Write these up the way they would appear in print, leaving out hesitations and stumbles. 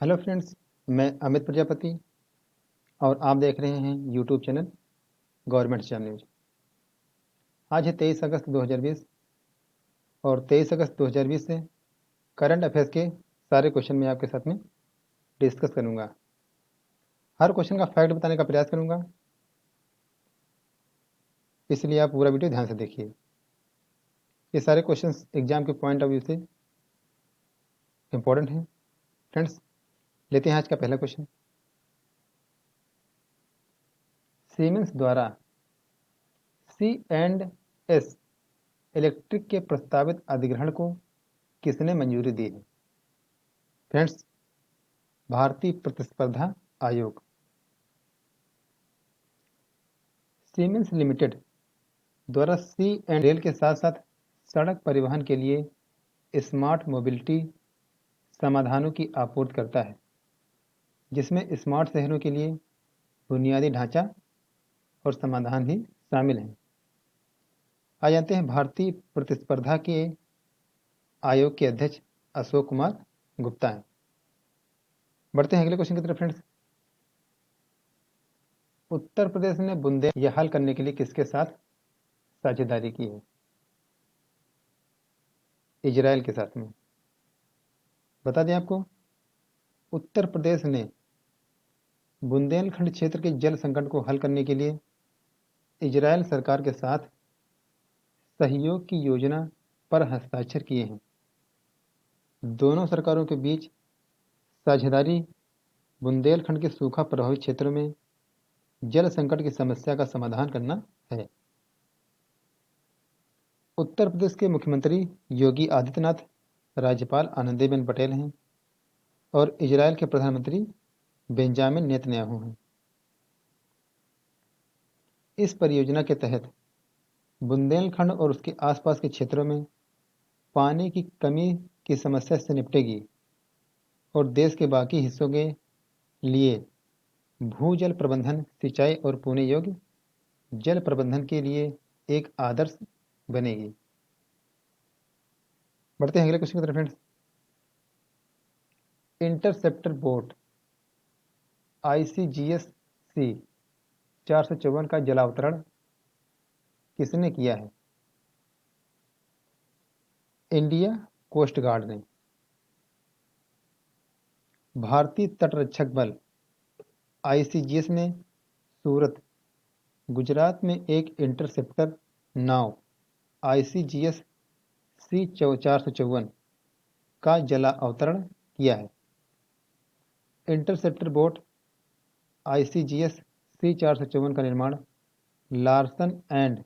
Hello friends, मैं अमित प्रजापति और आप देख रहे हैं YouTube channel government job news. आज है 23 अगस्त 2020 और 23 अगस्त 2020 से करंट अफेयर्स के सारे क्वेश्चन मैं आपके साथ में डिस्कस करूंगा। हर क्वेश्चन का फैक्ट बताने का प्रयास करूंगा, इसलिए आप पूरा वीडियो ध्यान से देखिए। ये सारे क्वेश्चंस एग्जाम के पॉइंट ऑफ व्यू से इंपॉर्टेंट हैं। फ्रेंड्स, लेते हैं आज का पहला क्वेश्चन। सीमेंस द्वारा C&S इलेक्ट्रिक के प्रस्तावित अधिग्रहण को किसने मंजूरी दी है? फ्रेंड्स, भारतीय प्रतिस्पर्धा आयोग। सीमेंस लिमिटेड द्वारा सी एंड रेल के साथ साथ सड़क परिवहन के लिए स्मार्ट मोबिलिटी समाधानों की आपूर्ति करता है, जिसमें स्मार्ट शहरों के लिए बुनियादी ढांचा और समाधान ही शामिल हैं। आ जाते हैं भारतीय प्रतिस्पर्धा के आयोग के अध्यक्ष अशोक कुमार गुप्ता हैं। बढ़ते हैं अगले क्वेश्चन की तरफ। फ्रेंड्स, उत्तर प्रदेश ने बुंदेल यह हल करने के लिए किसके साथ साझेदारी की है? इजराइल के साथ में। बता दें आपको, उत्तर प्रदेश ने बुंदेलखंड क्षेत्र के जल संकट को हल करने के लिए इजराइल सरकार के साथ सहयोग की योजना पर हस्ताक्षर किए हैं। दोनों सरकारों के बीच साझेदारी बुंदेलखंड के सूखा प्रभावित क्षेत्रों में जल संकट की समस्या का समाधान करना है। उत्तर प्रदेश के मुख्यमंत्री योगी आदित्यनाथ, राज्यपाल आनंदीबेन पटेल हैं और इजराइल के प्रधानमंत्री बेंजामिन नेतन्याहू हैं। इस परियोजना के तहत बुंदेलखंड और उसके आसपास के क्षेत्रों में पानी की कमी की समस्या से निपटेगी और देश के बाकी हिस्सों के लिए भूजल प्रबंधन, सिंचाई और पीने योग्य जल प्रबंधन के लिए एक आदर्श बनेगी। बढ़ते हैं अगले क्वेश्चन की तरफ। फ्रेंड्स, इंटरसेप्टर बोट ICGS-C 454 का जलावतरण किसने किया है? इंडिया कोस्ट गार्ड ने। भारतीय तटरक्षक बल ICGS ने सूरत, गुजरात में एक इंटरसेप्टर नाव ICGS-C 454 का जला अवतरण किया है। इंटरसेप्टर बोट ICGS-C 454 का निर्माण लार्सन एंड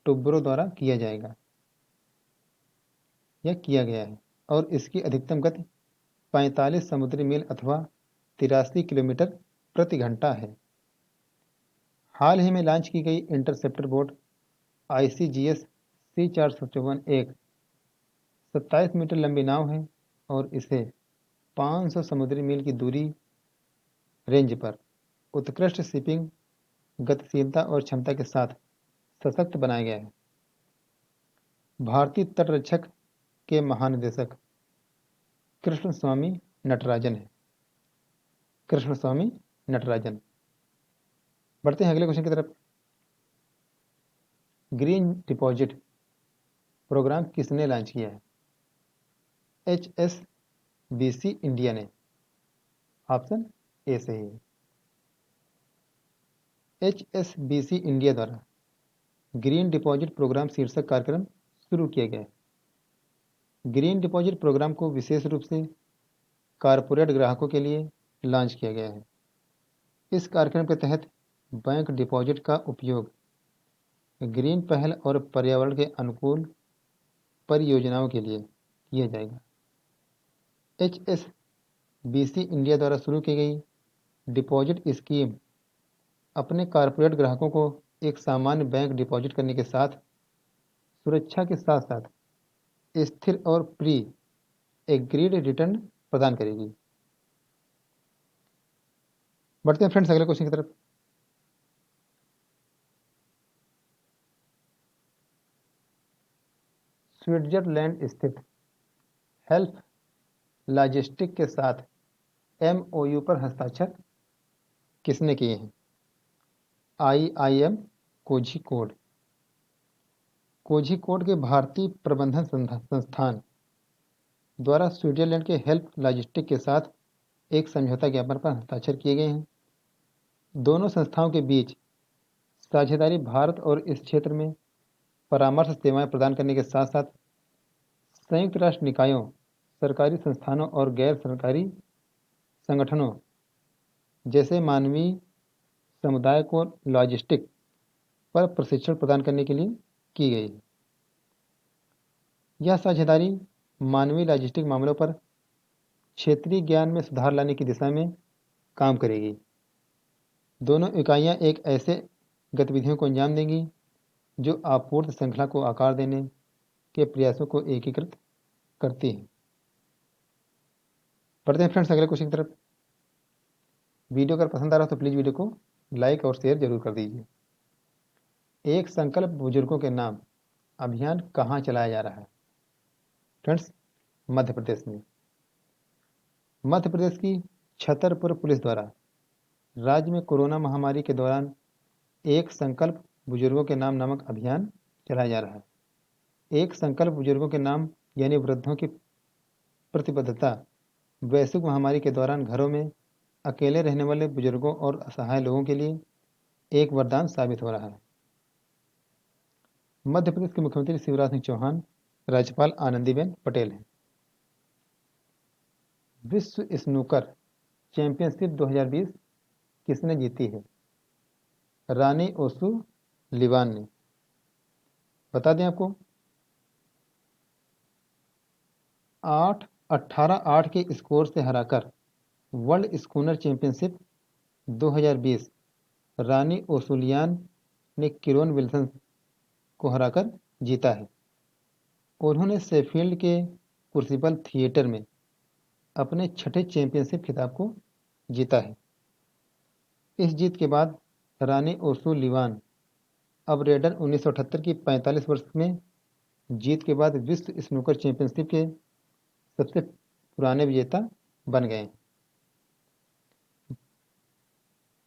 टुब्रो द्वारा किया जाएगा या किया गया है और इसकी अधिकतम गति 45 समुद्री मील अथवा 83 किलोमीटर प्रति घंटा है। हाल ही में लॉन्च की गई इंटरसेप्टर बोट ICGS-C 454 एक 27 मीटर लंबी नाव है और इसे 500 समुद्री मील की दूरी रेंज पर उत्कृष्ट शिपिंग गतिशीलता और क्षमता के साथ सशक्त बनाया गया है। भारतीय तटरक्षक के महानिदेशक कृष्णस्वामी नटराजन है। कृष्णस्वामी नटराजन। बढ़ते हैं अगले क्वेश्चन की तरफ। ग्रीन डिपॉजिट प्रोग्राम किसने लॉन्च किया है? HSBC इंडिया ने। ऑप्शन ए सही है। HSBC इंडिया द्वारा ग्रीन डिपॉजिट प्रोग्राम शीर्षक कार्यक्रम शुरू किया गया है। ग्रीन डिपॉजिट प्रोग्राम को विशेष रूप से कारपोरेट ग्राहकों के लिए लॉन्च किया गया है। इस कार्यक्रम के तहत बैंक डिपॉजिट का उपयोग ग्रीन पहल और पर्यावरण के अनुकूल परियोजनाओं के लिए किया जाएगा। HSBC इंडिया द्वारा शुरू की गई डिपॉजिट स्कीम अपने कारपोरेट ग्राहकों को एक सामान्य बैंक डिपॉजिट करने के साथ सुरक्षा के साथ साथ स्थिर और प्री एग्रीड रिटर्न प्रदान करेगी। बढ़ते हैं फ्रेंड्स अगले क्वेश्चन की तरफ। स्विट्जरलैंड स्थित हेल्फ लॉजिस्टिक के साथ MOU पर हस्ताक्षर किसने किए हैं? IIM कोझिकोड। कोझिकोड के भारतीय प्रबंधन संस्थान द्वारा स्विट्जरलैंड के हेल्प लॉजिस्टिक के साथ एक समझौता ज्ञापन पर हस्ताक्षर किए गए हैं। दोनों संस्थाओं के बीच साझेदारी भारत और इस क्षेत्र में परामर्श सेवाएं प्रदान करने के साथ साथ संयुक्त राष्ट्र निकायों, सरकारी संस्थानों और गैर सरकारी संगठनों जैसे मानवीय समुदाय को लॉजिस्टिक पर प्रशिक्षण प्रदान करने के लिए की गई है। यह साझेदारी मानवीय लॉजिस्टिक मामलों पर क्षेत्रीय ज्ञान में सुधार लाने की दिशा में काम करेगी। दोनों इकाइयां एक ऐसे गतिविधियों को अंजाम देंगी जो आपूर्ति श्रृंखला को आकार देने के प्रयासों को एकीकृत करती हैं। बढ़ते हैं फ्रेंड्स अगले क्वेश्चन की तरफ। वीडियो अगर पसंद आ रहा हो तो प्लीज़ वीडियो को लाइक और शेयर जरूर कर दीजिए। एक संकल्प बुजुर्गों के नाम अभियान कहाँ चलाया जा रहा है? फ्रेंड्स, मध्य प्रदेश में। मध्य प्रदेश की छतरपुर पुलिस द्वारा राज्य में कोरोना महामारी के दौरान एक संकल्प बुजुर्गों के नाम नामक अभियान चलाया जा रहा है। एक संकल्प बुजुर्गों के नाम यानी वृद्धों की प्रतिबद्धता वैश्विक महामारी के दौरान घरों में अकेले रहने वाले बुजुर्गों और असहाय लोगों के लिए एक वरदान साबित हो रहा है। मध्य प्रदेश के मुख्यमंत्री शिवराज सिंह चौहान, राज्यपाल आनंदीबेन पटेल हैं। विश्व स्नूकर चैंपियनशिप 2020 किसने जीती है? रानी ओसु लिवान ने। बता दें आपको 18-8 के स्कोर से हराकर वर्ल्ड स्कूनर चैंपियनशिप 2020 रानी ओसुलियान ने किरोन विल्सन को हराकर जीता है। उन्होंने शेफील्ड के क्रूसिबल थिएटर में अपने छठे चैंपियनशिप खिताब को जीता है। इस जीत के बाद रानी ओसु लिवान अब रेडन 1978 की 45 वर्ष में जीत के बाद विश्व स्नूकर चैंपियनशिप के सबसे पुराने विजेता बन गए।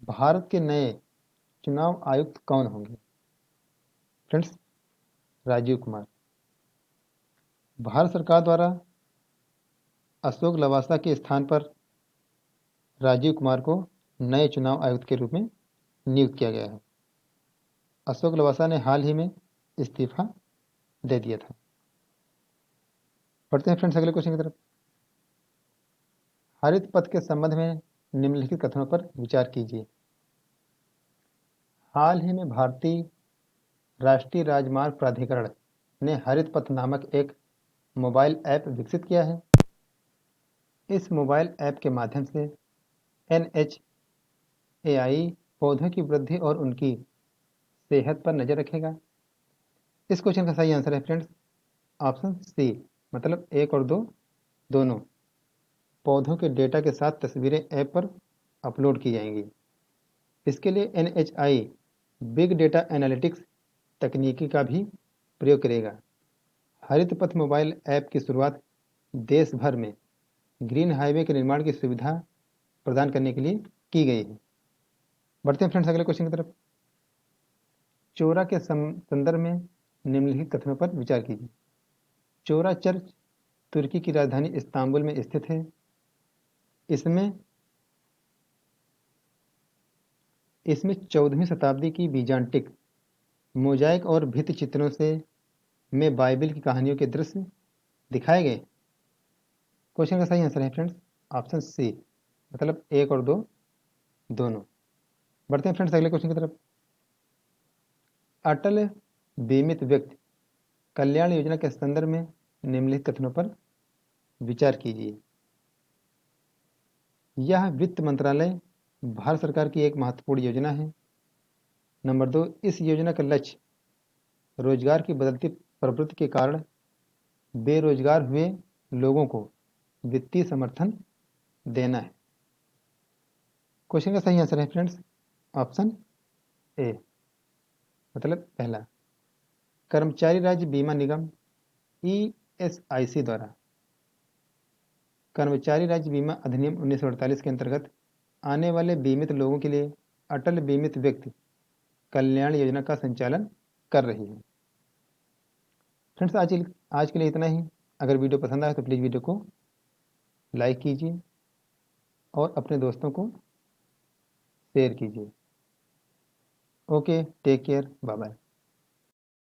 भारत के नए चुनाव आयुक्त कौन होंगे? फ्रेंड्स, राजीव कुमार। भारत सरकार द्वारा अशोक लवासा के स्थान पर राजीव कुमार को नए चुनाव आयुक्त के रूप में नियुक्त किया गया है। अशोक लवासा ने हाल ही में इस्तीफा दे दिया था। पढ़ते हैं फ्रेंड्स अगले क्वेश्चन की तरफ। हरित पथ के संबंध में निम्नलिखित कथनों पर विचार कीजिए। हाल ही में भारतीय राष्ट्रीय राजमार्ग प्राधिकरण ने हरित पथ नामक एक मोबाइल ऐप विकसित किया है। इस मोबाइल ऐप के माध्यम से NHAI पौधों की वृद्धि और उनकी सेहत पर नजर रखेगा। इस क्वेश्चन का सही आंसर है फ्रेंड्स ऑप्शन सी, मतलब 1 और 2 दोनों। पौधों के डेटा के साथ तस्वीरें ऐप पर अपलोड की जाएंगी। इसके लिए NHI बिग डेटा एनालिटिक्स तकनीकी का भी प्रयोग करेगा। हरित पथ मोबाइल ऐप की शुरुआत देश भर में ग्रीन हाईवे के निर्माण की सुविधा प्रदान करने के लिए की गई है। बढ़ते हैं फ्रेंड्स अगले क्वेश्चन की तरफ। चोरा के संदर्भ में निम्नलिखित कथनों पर विचार कीजिए। चोरा चर्च तुर्की की राजधानी इस्तांबुल में स्थित है। इसमें 14वीं शताब्दी की बीजांटिक मोजाइक और भित्ति चित्रों से में बाइबिल की कहानियों के दृश्य दिखाए गए। क्वेश्चन का सही आंसर है फ्रेंड्स ऑप्शन सी, मतलब 1 और 2 दोनों। बढ़ते हैं फ्रेंड्स अगले क्वेश्चन की तरफ। अटल बीमित व्यक्ति कल्याण योजना के संदर्भ में निम्नलिखित कथनों पर विचार कीजिए। यह वित्त मंत्रालय भारत सरकार की एक महत्वपूर्ण योजना है। नंबर 2, इस योजना का लक्ष्य रोजगार की बदलती प्रवृत्ति के कारण बेरोजगार हुए लोगों को वित्तीय समर्थन देना है। क्वेश्चन का सही आंसर है फ्रेंड्स ऑप्शन ए, मतलब पहला। कर्मचारी राज्य बीमा निगम ESIC द्वारा कर्मचारी राज्य बीमा अधिनियम 1948 के अंतर्गत आने वाले बीमित लोगों के लिए अटल बीमित व्यक्ति कल्याण योजना का संचालन कर रही है। फ्रेंड्स, आज के लिए इतना ही। अगर वीडियो पसंद आए तो प्लीज़ वीडियो को लाइक कीजिए और अपने दोस्तों को शेयर कीजिए। Okay, take care, bye bye.